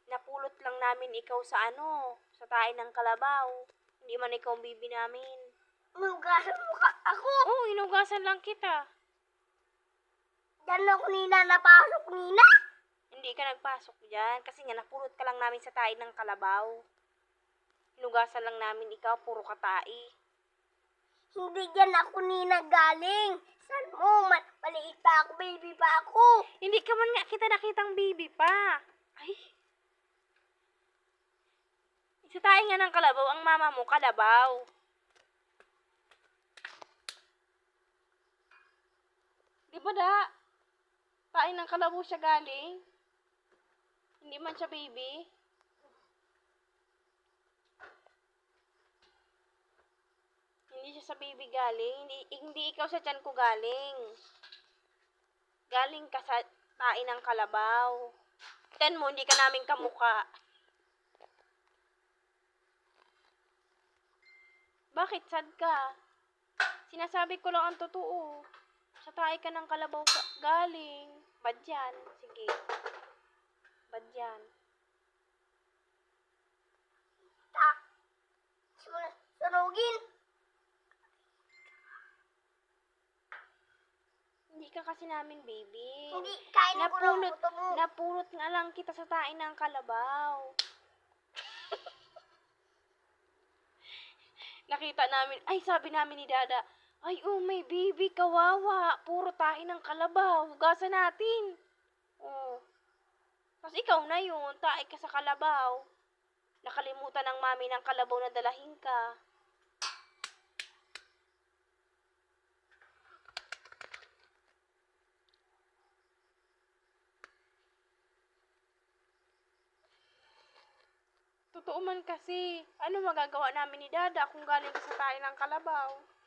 napulot lang namin ikaw sa sa tae ng kalabaw. Hindi man ikaw ang bibi namin. Inugasan mo ka ako. Oo, inugasan lang kita. Diyan ako nina napasok nina. Hindi ka nagpasok dyan kasi nga napulot ka lang namin sa tae ng kalabaw. Inugasan lang namin ikaw, puro ka tae. Hindi dyan ako nina galing. San mo? Maliit pa ako, baby pa ako. Hindi ka man nga kita nakitang baby pa. Ay. Sa tae nga ng kalabaw, ang mama mo kalabaw. Di ba da? Tae ng kalabaw siya galing. Hindi man siya baby. Hindi siya sa baby galing. Hindi ikaw sa tiyan ko galing. Galing ka sa tae ng kalabaw. Tiyan mo, hindi ka namin kamuka. Bakit sad ka? Sinasabi ko lang ang totoo. Sa tae ka ng kalabaw galing. Bad yan. Sige. Bad yan. Sunugin. Hindi ka kasi namin baby. Hindi, kain ko lang buto mo. Napulot nga lang kita sa tae ng kalabaw. Nakita namin, ay sabi namin ni Dada, ay oh may baby, kawawa, puro tae ng kalabaw, hugasan natin. Oh. Tapos ikaw na yun, tae ka sa kalabaw. Nakalimutan ng mami ng kalabaw na dalahin ka. Totoo man kasi, ano magagawa namin ni Dada kung galing ka sa tae ng kalabaw?